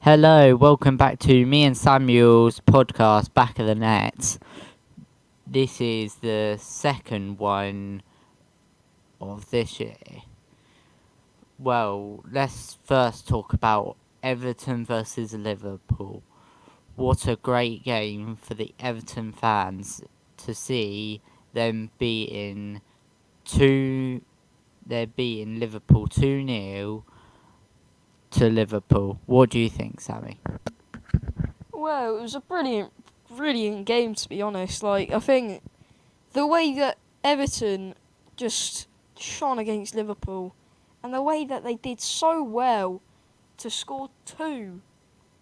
Hello, welcome back to me and Samuel's podcast, Back of the Net. This is the second one of this year. Well, let's first talk about Everton versus Liverpool. What a great game for the Everton fans to see them two. They're beating Liverpool 2-0 to Liverpool. What do you think, Sammy? Well, it was a brilliant game to be honest. I think the way that Everton just shone against Liverpool, and the way that they did so well to score two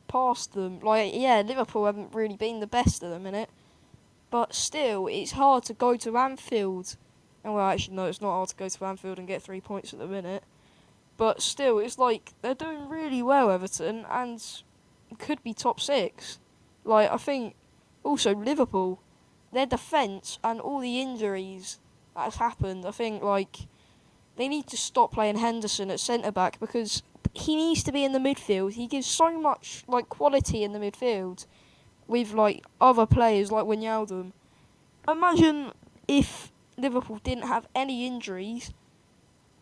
past them. Liverpool haven't really been the best at the minute, but still, it's hard to go to Anfield. And well, actually, no, it's not hard to go to Anfield and get 3 points at the minute. But still, it's like they're doing really well, Everton, and could be top six. I think also Liverpool, their defence and all the injuries that has happened, I think they need to stop playing Henderson at centre back because he needs to be in the midfield. He gives so much quality in the midfield with other players like Wijnaldum. Imagine if Liverpool didn't have any injuries,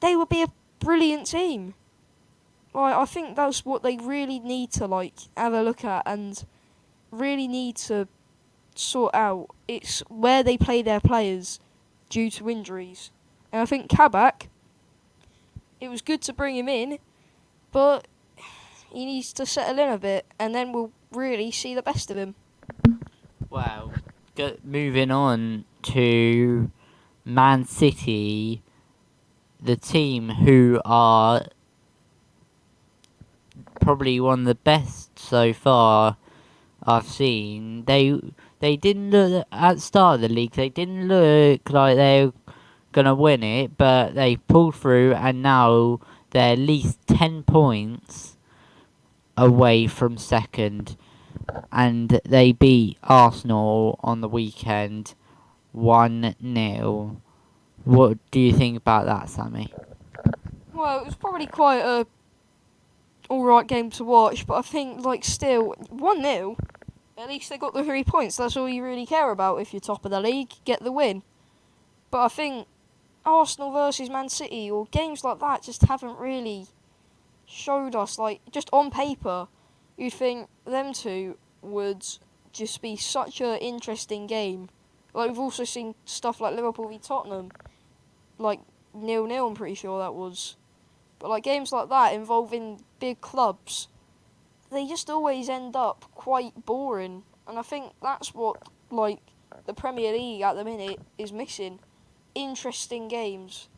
they would be a brilliant team. I think that's what they really need to have a look at and really need to sort out. It's where they play their players due to injuries. And I think Kabak, it was good to bring him in, but he needs to settle in a bit, and then we'll really see the best of him. Well, moving on to Man City, the team who are probably one of the best so far I've seen. They didn't look at the start of the league. They didn't look like they were gonna win it, but they pulled through, and now they're at least 10 points away from second, and they beat Arsenal on the weekend 1-0. What do you think about that, Sammy? Well, it was probably quite a alright game to watch, but I think still 1-0. At least they got the 3 points. That's all you really care about if you're top of the league. Get the win. But I think Arsenal versus Man City or games like that just haven't really showed us, just on paper, you'd think them two would just be such an interesting game. We've also seen stuff like Liverpool v Tottenham, 0-0, I'm pretty sure that was. But games like that involving big clubs, they just always end up quite boring. And I think that's what, the Premier League at the minute is missing. Interesting games.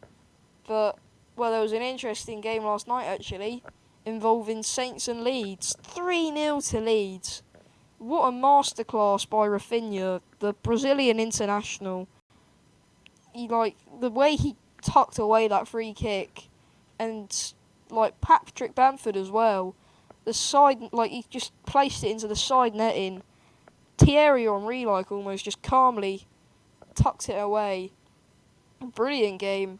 But, well, there was an interesting game last night, actually, involving Saints and Leeds. 3-0 to Leeds. What a masterclass by Rafinha, the Brazilian international. The way he tucked away that free kick, and, Patrick Bamford as well. The side, he just placed it into the side netting. Thierry Henry, almost just calmly tucked it away. Brilliant game.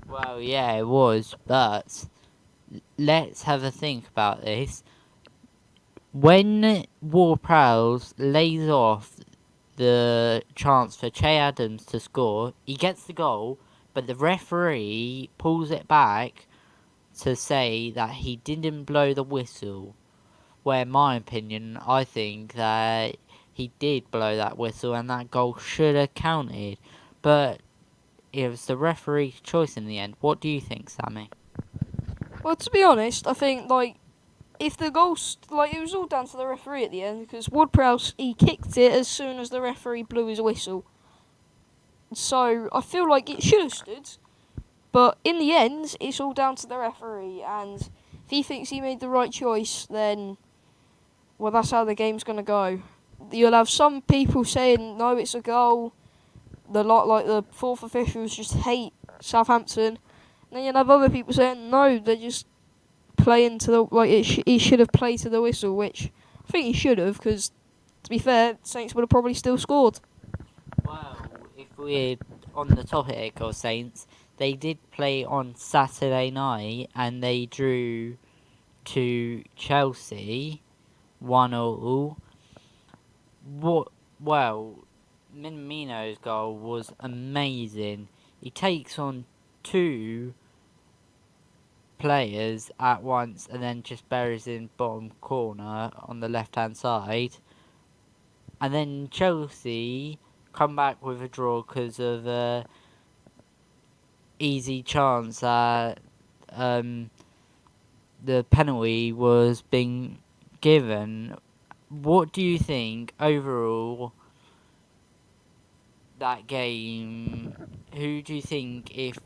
Well, yeah, it was, but let's have a think about this. When Ward-Prowse lays off the chance for Che Adams to score, he gets the goal, but the referee pulls it back to say that he didn't blow the whistle. Where, in my opinion, I think that he did blow that whistle and that goal should have counted. But it was the referee's choice in the end. What do you think, Sammy? Well, to be honest, I think if the goals it was all down to the referee at the end because Ward-Prowse he kicked it as soon as the referee blew his whistle. So I feel like it should have stood, but in the end, it's all down to the referee. And if he thinks he made the right choice, then well, that's how the game's gonna go. You'll have some people saying no, it's a goal. The the fourth officials just hate Southampton. And then you'll have other people saying no, they're just playing to the he should have played to the whistle, which I think he should have because to be fair, Saints would have probably still scored. Well, if we're on the topic of Saints, they did play on Saturday night and they drew to Chelsea, 1-1. Well, Minamino's goal was amazing. He takes on two players at once and then just buries in bottom corner on the left hand side. And then Chelsea come back with a draw because of a easy chance that the penalty was being given. What do you think overall that game? Who do you think, if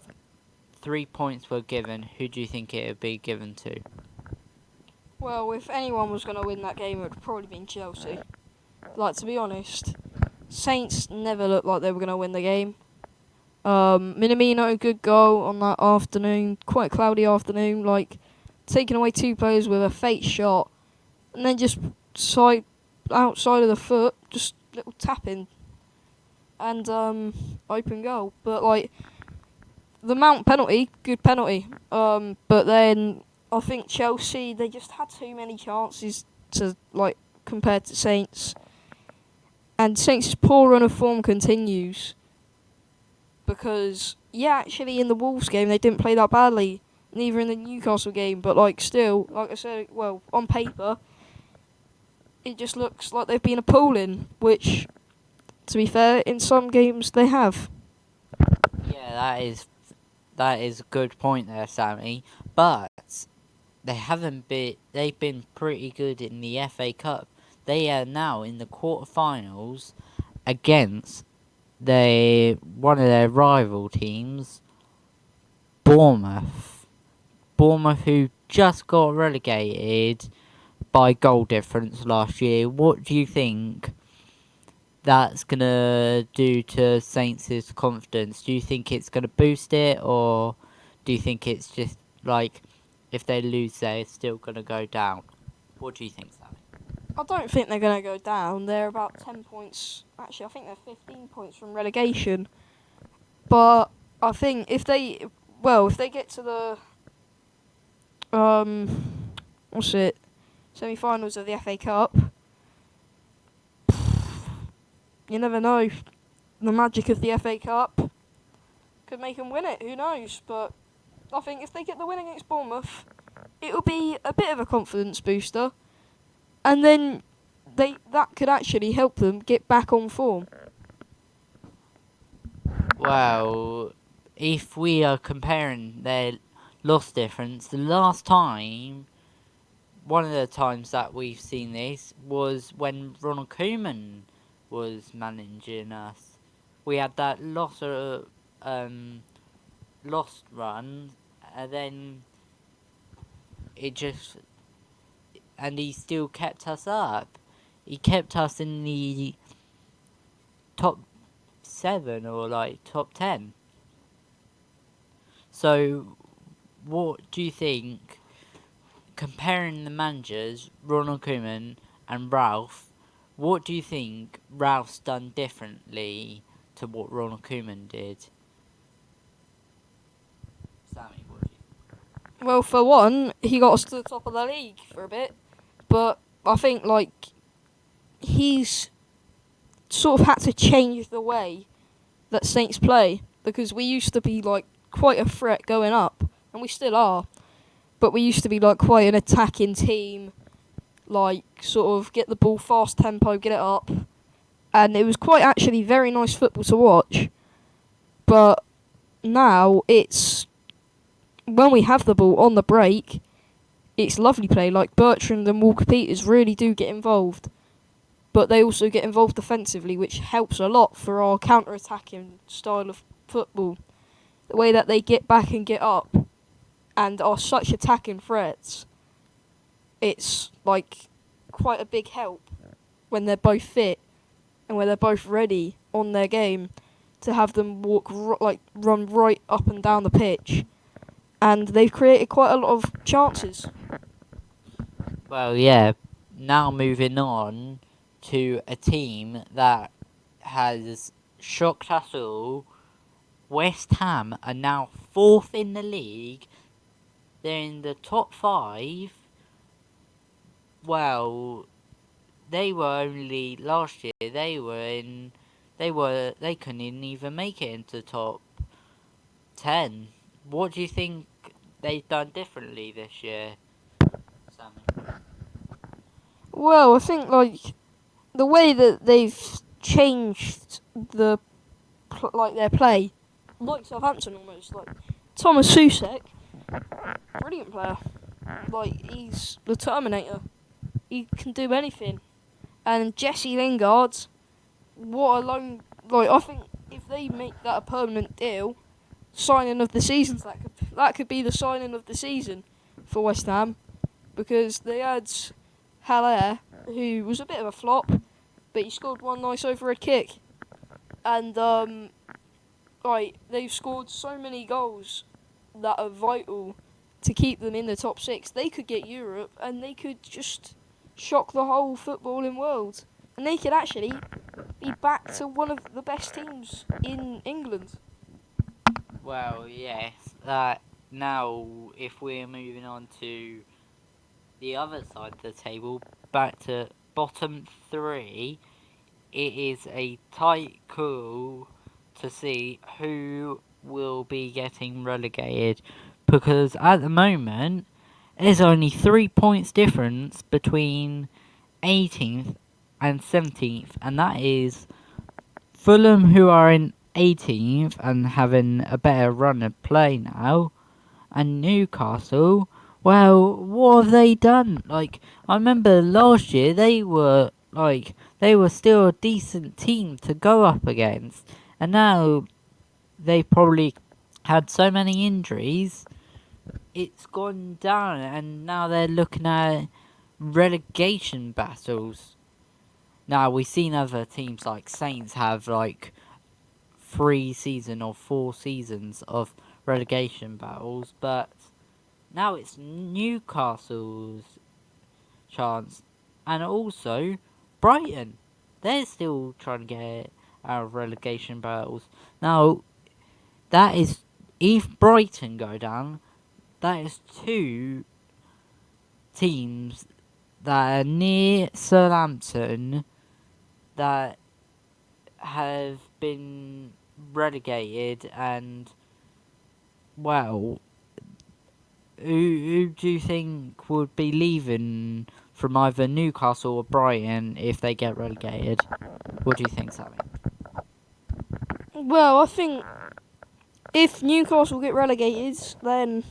3 points were given, who do you think it would be given to? Well, if anyone was going to win that game, it would have probably been Chelsea. Like, to be honest, Saints never looked like they were going to win the game. Minamino, good goal on that afternoon, quite a cloudy afternoon, like taking away two players with a fake shot, and then just outside of the foot, just little tapping, and open goal. But like the Mount penalty, good penalty. But then I think Chelsea, they just had too many chances to like compared to Saints, and Saints' poor run of form continues. Because, yeah, actually in the Wolves game they didn't play that badly. Neither in the Newcastle game. But, like, still, like I said, well, on paper, it just looks like they've been appalling. Which, to be fair, in some games they have. Yeah, that is a good point there, Sammy. But they've been pretty good in the FA Cup. They are now in the quarterfinals against one of their rival teams, Bournemouth. Bournemouth, who just got relegated by goal difference last year. What do you think that's gonna do to Saints' confidence? Do you think it's gonna boost it, or do you think it's just like if they lose, they're still gonna go down? What do you think, Sammy? I don't think they're going to go down. They're about 10 points. Actually, I think they're 15 points from relegation. But I think if they get to the semi-finals of the FA Cup, you never know. The magic of the FA Cup could make them win it. Who knows? But I think if they get the win against Bournemouth, it'll be a bit of a confidence booster, and then that could actually help them get back on form. Well, if we are comparing their loss difference, one of the times that we've seen this was when Ronald Koeman was managing us. We had that lost run, and then he still kept us up. He kept us in the top 7 or like top 10. So, what do you think? Comparing the managers, Ronald Koeman and Ralph, what do you think Ralph's done differently to what Ronald Koeman did? Sammy, what do you think? Well, for one, he got us to the top of the league for a bit, but I think like he's sort of had to change the way that Saints play, because we used to be like quite a threat going up, and we still are. But we used to be like quite an attacking team, like sort of get the ball fast tempo, get it up, and it was quite actually very nice football to watch. But now it's when we have the ball on the break, it's lovely play. Like Bertrand and Walker Peters really do get involved, but they also get involved defensively, which helps a lot for our counter-attacking style of football. The way that they get back and get up and are such attacking threats, it's like quite a big help when they're both fit and when they're both ready on their game to have them run right up and down the pitch. And they've created quite a lot of chances. Well, yeah. Now moving on to a team that has shocked us all. West Ham are now 4th in the league. They're in the top 5 well, they were only last year. They couldn't even make it into top 10. What do you think they've done differently this year, Sammy? Well, I think like the way that they've changed their play, like Southampton almost. Like Thomas Susek, brilliant player. Like he's the Terminator. He can do anything. And Jesse Lingard, what a loan! Like I think if they make that a permanent deal, signing of the season, that could be the signing of the season for West Ham, because they had Haller, who was a bit of a flop, but he scored one nice overhead kick, and they've scored so many goals that are vital to keep them in the top six. They could get Europe, and they could just shock the whole footballing world, and they could actually be back to one of the best teams in England. Well, yes. Now, if we're moving on to the other side of the table, back to bottom three, it is a tight call to see who will be getting relegated, because at the moment there's only 3 points difference between 18th and 17th, and that is Fulham, who are in 18th and having a better run of play now, and Newcastle. Well, what have they done? Like, I remember last year they were still a decent team to go up against, and now they probably had so many injuries, it's gone down, and now they're looking at relegation battles. Now, we've seen other teams like Saints have like 3 seasons or 4 seasons of relegation battles, but now it's Newcastle's chance, and also Brighton. They're still trying to get out of relegation battles. Now, that is, if Brighton go down, that is 2 teams that are near Southampton that have been relegated, and well, who do you think would be leaving from either Newcastle or Brighton if they get relegated? What do you think, Sammy? Well, I think if Newcastle get relegated, then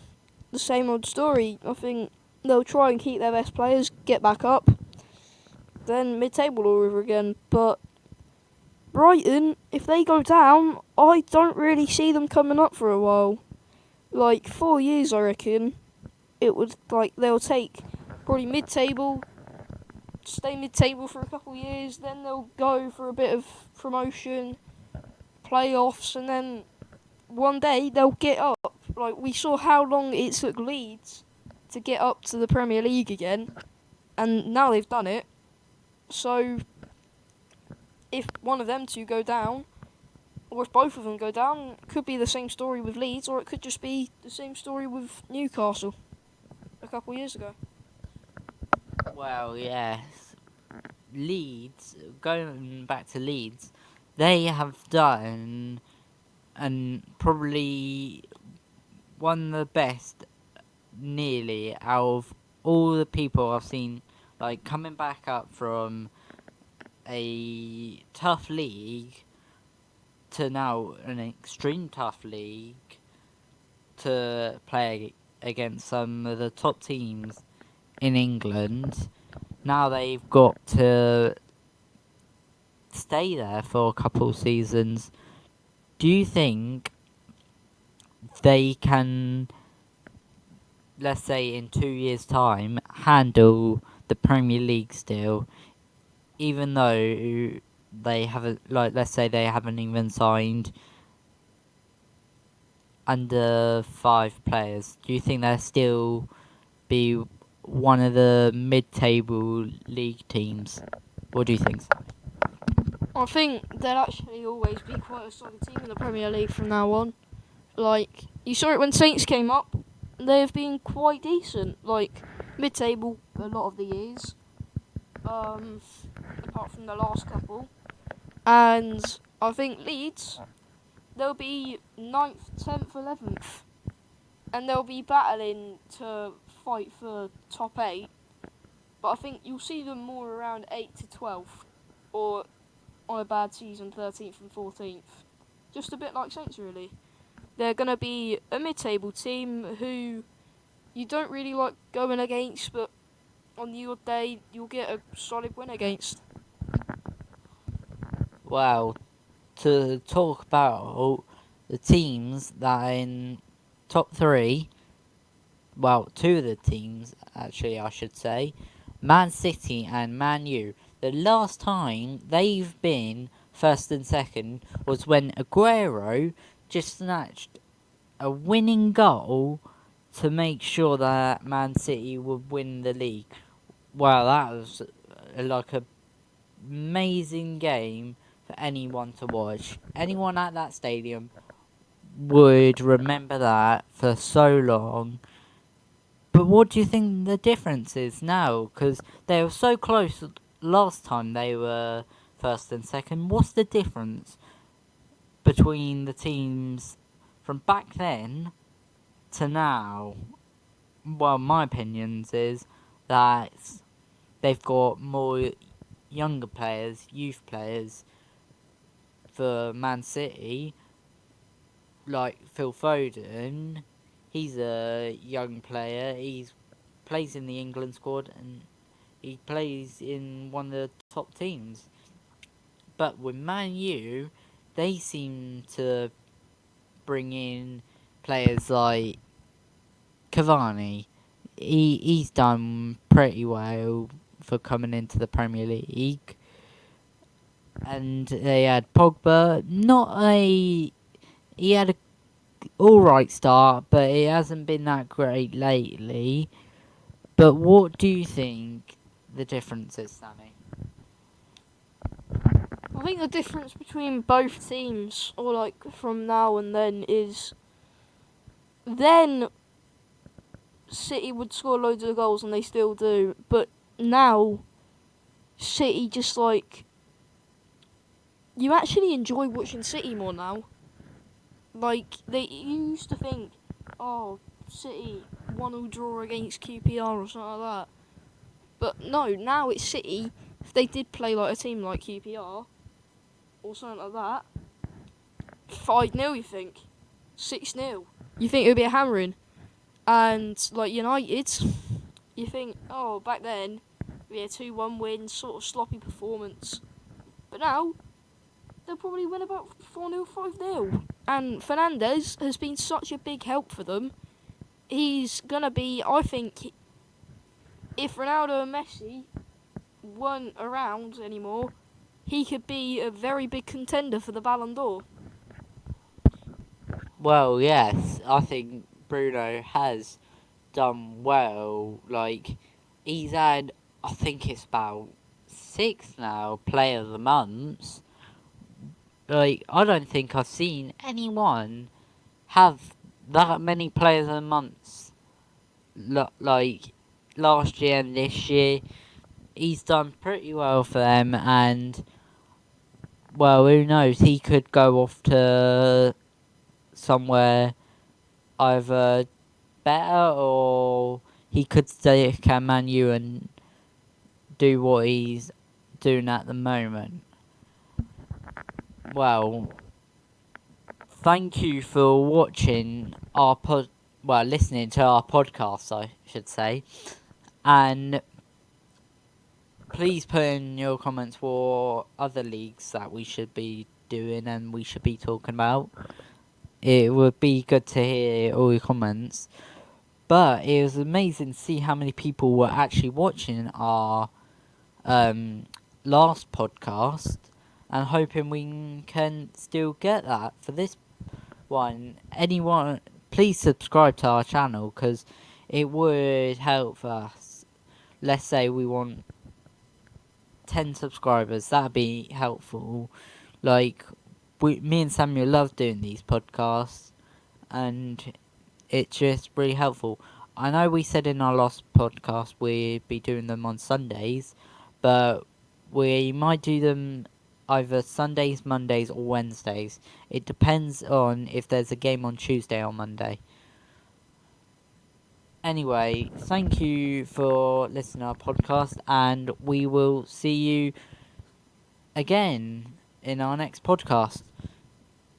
the same old story. I think they'll try and keep their best players, get back up, then mid-table all over again. But Brighton, if they go down, I don't really see them coming up for a while. Like 4 years, I reckon. It would they'll take probably mid-table, stay mid-table for a couple of years, then they'll go for a bit of promotion, playoffs, and then one day they'll get up. Like we saw how long it took Leeds to get up to the Premier League again, and now they've done it. So if one of them two go down, or if both of them go down, it could be the same story with Leeds, or it could just be the same story with Newcastle a couple of years ago. Well, yes. Leeds, going back to Leeds, they have done and probably one of the best nearly out of all the people I've seen, like coming back up from a tough league to now an extreme tough league to play against some of the top teams in England. Now they've got to stay there for a couple of seasons. Do you think they can, let's say in 2 years' time, handle the Premier League still, even though they haven't, like, let's say they haven't even signed under 5 players? Do you think they'll still be one of the mid-table league teams? What do you think? I think they'll actually always be quite a solid team in the Premier League from now on. Like, you saw it when Saints came up, they've been quite decent. Like, mid-table a lot of the years, apart from the last couple. And I think Leeds, they'll be 9th, 10th, 11th. And they'll be battling to fight for top 8. But I think you'll see them more around 8 to 12th. Or on a bad season, 13th and 14th. Just a bit like Saints, really. They're going to be a mid-table team who you don't really like going against, but on the odd day, you'll get a solid win against. Well, to talk about the teams that are in top 3, well, 2 of the teams, actually, I should say, Man City and Man U. The last time they've been first and second was when Aguero just snatched a winning goal to make sure that Man City would win the league. Well, that was like a amazing game for anyone to watch. Anyone at that stadium would remember that for so long. But what do you think the difference is now? Because they were so close last time they were first and second. What's the difference between the teams from back then to now? Well, my opinions is that they've got more younger players, youth players for Man City, like Phil Foden. He's a young player. He plays in the England squad and he plays in one of the top teams. But with Man U, they seem to bring in players like Cavani. He's done pretty well for coming into the Premier League. And they had Pogba. He had a alright start, but it hasn't been that great lately. But what do you think the difference is, Sammy? I think the difference between both teams, or like from now and then, is then City would score loads of goals and they still do, but now City just like you actually enjoy watching City more now. Like you used to think, oh, City 1-1 draw against QPR or something like that. But no, now it's City. If they did play like a team like QPR or something like that, 5-0 you think, 6-0 you think it would be a hammering, and like United, you think, oh, back then we had 2-1 win, sort of sloppy performance, but now they'll probably win about 4-0, 5-0. And Fernandes has been such a big help for them. He's gonna be, I think, if Ronaldo and Messi weren't around anymore, he could be a very big contender for the Ballon d'Or. Well, yes, I think Bruno has done well. Like, he's had, I think it's about 6 now, Player of the Month. Like, I don't think I've seen anyone have that many Players of the Month. Like, last year and this year, he's done pretty well for them, and, well, who knows, he could go off to somewhere either better or he could stay at Man U and do what he's doing at the moment. Well, thank you for watching our listening to our podcast, I should say. And please put in your comments for other leagues that we should be doing and we should be talking about. It would be good to hear all your comments. But it was amazing to see how many people were actually watching our last podcast, and hoping we can still get that for this one. Anyone, please subscribe to our channel because it would help us. Let's say we want 10 subscribers, that'd be helpful. Like, me and Samuel love doing these podcasts, and it's just really helpful. I know we said in our last podcast we'd be doing them on Sundays, but we might do them either Sundays, Mondays, or Wednesdays. It depends on if there's a game on Tuesday or Monday. Anyway, thank you for listening to our podcast, and we will see you again in our next podcast.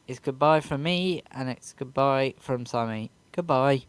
It's goodbye from me, and it's goodbye from Sammy. Goodbye.